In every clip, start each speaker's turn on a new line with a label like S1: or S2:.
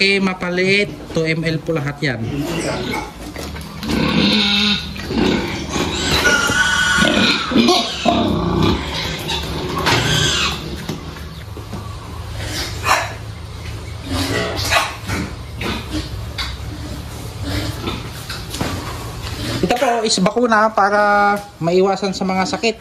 S1: Mapalaki, mapaliit, 2 ml po lahat yan. Ito po is bakuna para maiwasan sa mga sakit.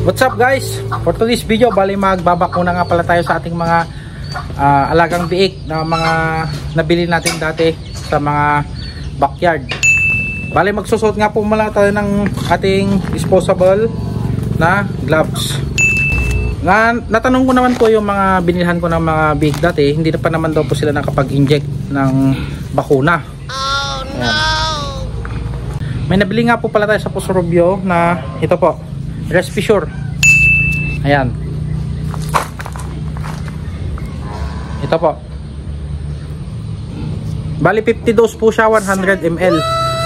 S1: What's up guys? For today's video, bali magbabakuna nga pala tayo sa ating mga alagang biik na mga nabili natin dati sa mga backyard. Bali magsusot nga po mula tayo ng ating disposable na gloves. Natanong ko naman po yung mga binilhan ko ng mga biik dati, hindi na pa naman daw po sila nakapag-inject ng bakuna. Oh no! May nabili nga po pala tayo sa Pusurubyo na ito po, Respiture. Ayan. Ito po. Bali 50 dose po siya, 100 ml.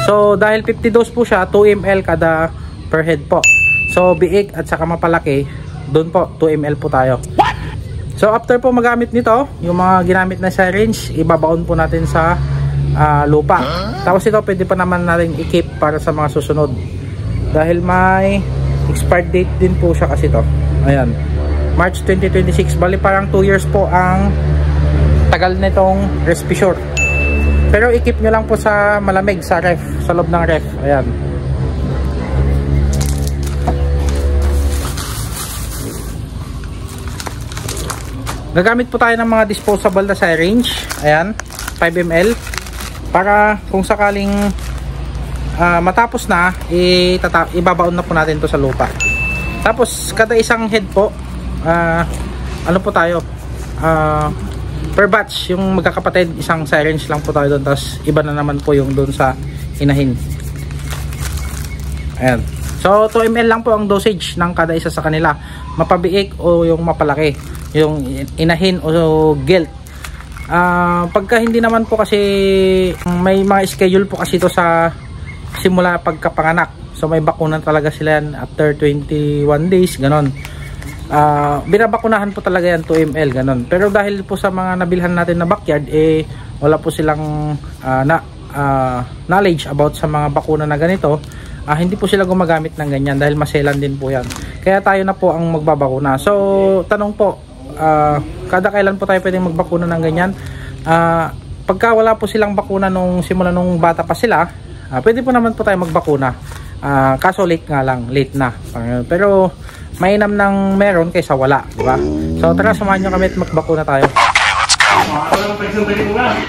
S1: So dahil 50 dose po siya, 2 ml kada per head po. So biik at saka mapalaki, doon po 2 ml po tayo. So after po magamit nito, yung mga ginamit na syringe, ibabaon po natin sa lupa. Tapos ito pwede pa naman natin i-keep para sa mga susunod. Dahil may expired date din po siya kasi to. Ayan, March 2026. Bali parang 2 years po ang tagal nitong Respiture. Pero i-keep nyo lang po sa malamig, sa ref, sa loob ng ref. Ayan. Gagamit po tayo ng mga disposable na syringe. Ayan, 5 ml. Para kung sakaling matapos na, ibabaon na po natin to sa lupa. Tapos kada isang head po, ano po tayo, per batch, yung magkakapatid, isang syringe lang po tayo doon. Tapos iba na naman po yung doon sa inahin. Ayan. So 2 ml lang po ang dosage ng kada isa sa kanila, mapabiik o yung mapalaki, yung inahin o gelt. Pagka hindi naman po kasi, may mga schedule po kasi ito sa simula pagkapanganak. So may bakunan talaga sila yan after 21 days, ganon. Binabakunahan po talaga yan, 2 ml, ganon. Pero dahil po sa mga nabilhan natin na backyard, wala po silang knowledge about sa mga bakuna na ganito. Hindi po sila gumagamit ng ganyan dahil maselan din po yan. Kaya tayo na po ang magbabakuna. So tanong po, kada kailan po tayo pwedeng magbakuna ng ganyan? Pagka wala po silang bakuna nung simula nung bata pa sila, pwede po naman po tayo magbakuna. Kaso late nga lang, late na. Pero mainam ng meron kaysa wala, di ba? So tara, samahan nyo kami at magbakuna tayo.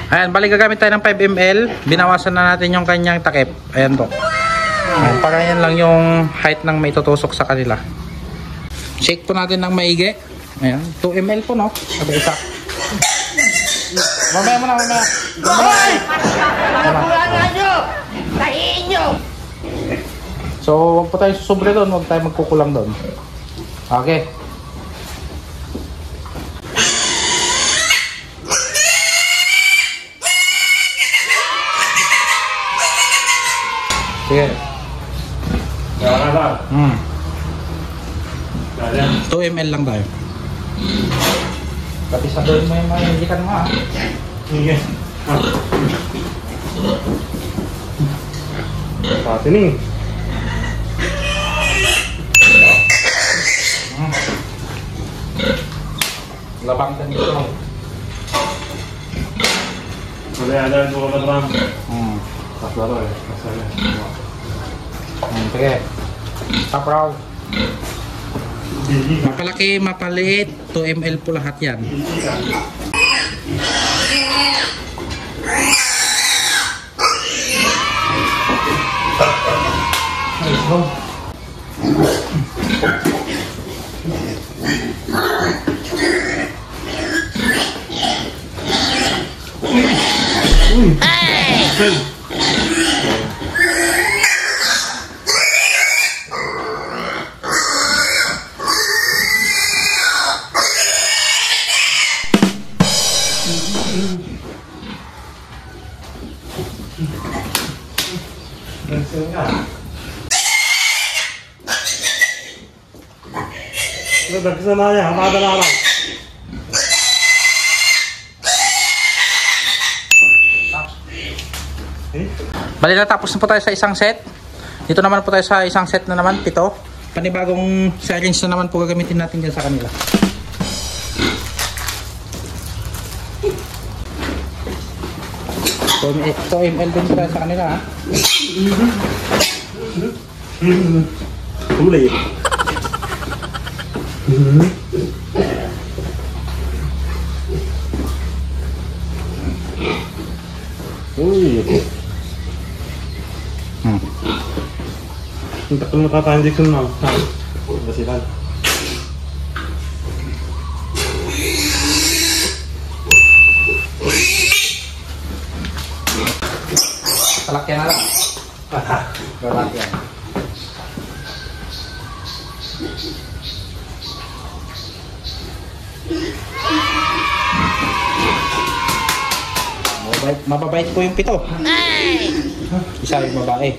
S1: Ayan, bali gagamit tayo ng 5 ml. Binawasan na natin yung kanyang takip. Ayan po. Ayan, para yan lang yung height ng may tutusok sa kanila. Shake po natin ng maigi. Ayan, 2 ml po, no? Kada isa. Mamaya mo na, mamaya. Hoy! Pagkakulangan nyo! Tahiin nyo! So, wag po tayo susubre doon, wag tayo magkukulang doon. Okay. Sige. 2 ml lang tayo. Tapi sa doon mo yung mga hindikan mo, ha? Sige. Pati ni. Labang ka dito.
S2: Ada dua gram.
S1: Tak laro ya. Sige. Top raw. Mapalaki, mapaliit, 2 ml po lahat yan.
S2: Nagkisa na niya, madala lang.
S1: Bali natapos na po tayo sa isang set. Dito naman po tayo sa isang set na naman, 7. Panibagong syringe na naman po gagamitin natin dyan sa kanila. So, 2 ml din tayo sa kanila, ha?
S2: Huli. Uy. Ang takot matatanjik na. Basilan.
S1: Talakyan na lang. Talakyan. Mababait po yung 7. Isa yung babae.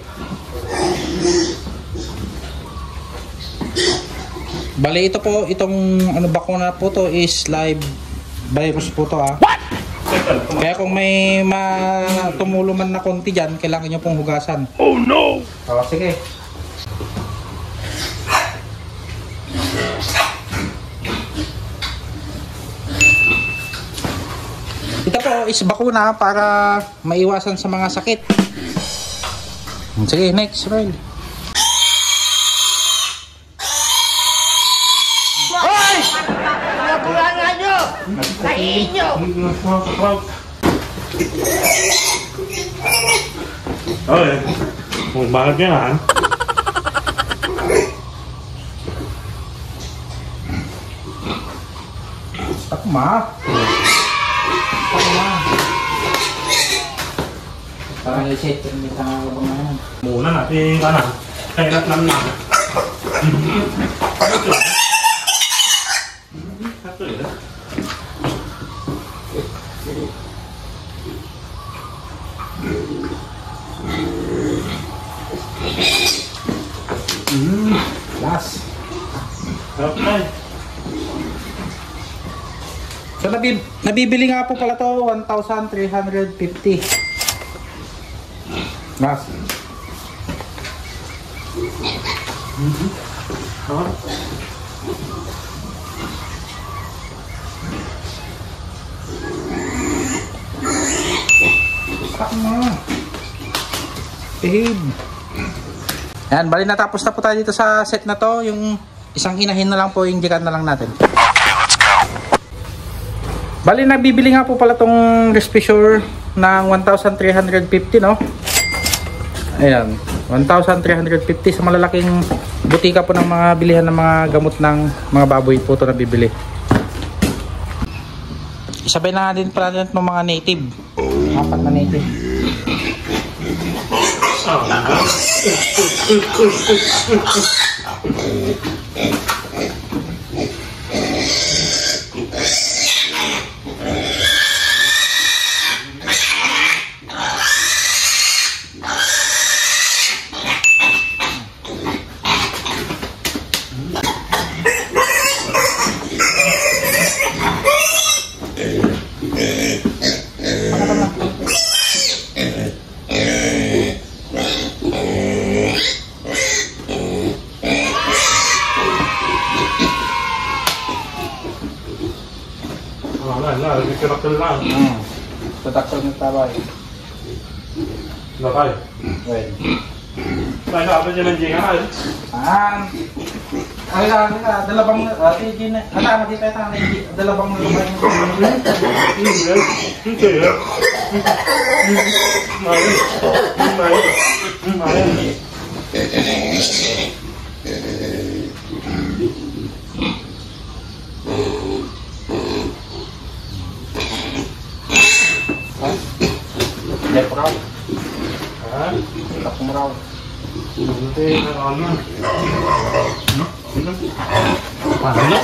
S1: Bali ito po, itong ano bakuna po to is live virus po to, ha. Kaya kung may tumulo man na konti dyan, kailangan nyo pong hugasan. Oh no! Sige. Ito po is bakuna para maiwasan sa mga sakit. Sige, next, Roy.
S3: Hoy! Nakulangan nyo! Kainin nyo!
S2: Oy, bakit yan?
S1: Takma. Parang reset yung may tanga ba ngayon.
S2: Muna natin, kailat lang na.
S1: Last.
S2: Okay.
S1: So nabibili nga po pala to 1,350. Last. Yan, bali natapos na po tayo dito sa set na to. Yung isang inahin na lang po, yung jikan na lang natin. Bali nabibili nga po pala tong Respissure ng 1,350, no? Ayan, 1,350 sa malalaking butika po ng mga bilihan ng mga gamot ng mga baboy po ito nabibili. Isabay na din pala natin ng mga native. 4 na native.
S2: Kirakil lang.
S1: Tatakal ng tabay.
S2: Lakay.
S1: Well.
S2: May sabi niya ng jingan.
S1: Ay lang, dalabang TG na. Ano dito tayo dalabang lumay. Lepraw. Tak meraw.
S2: Nanti ano? Paano?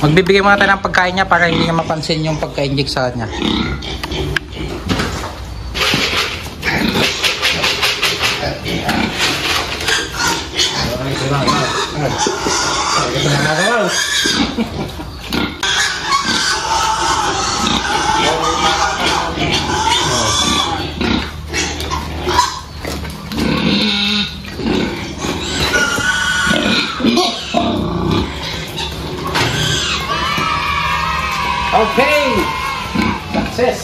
S1: Magbibigay muna tayo ng pagkain niya para hindi niya mapansin yung pagka-inject sa kanya. Okay! Success!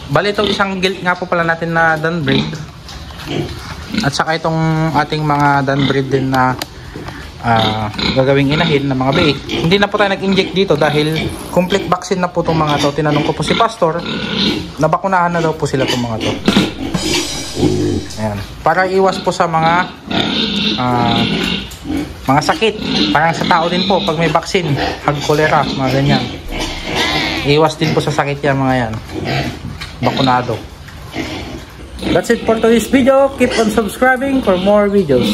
S1: Bali itong isang gilt nga po pala natin na dun breed. At saka itong ating mga dun breed din na gagawing inahin ng mga biik. Hindi na po tayo nag-inject dito dahil complete vaccine na po itong mga to. Tinanong ko po si Pastor, nabakunahan na daw po sila itong mga to. Ayan. Para iwas po sa mga sakit. Parang sa tao din po pag may vaccine, hag cholera, mga ganyan. Iwas din po sa sakit yan mga yan. Bakunado. That's it for today's video. Keep on subscribing for more videos.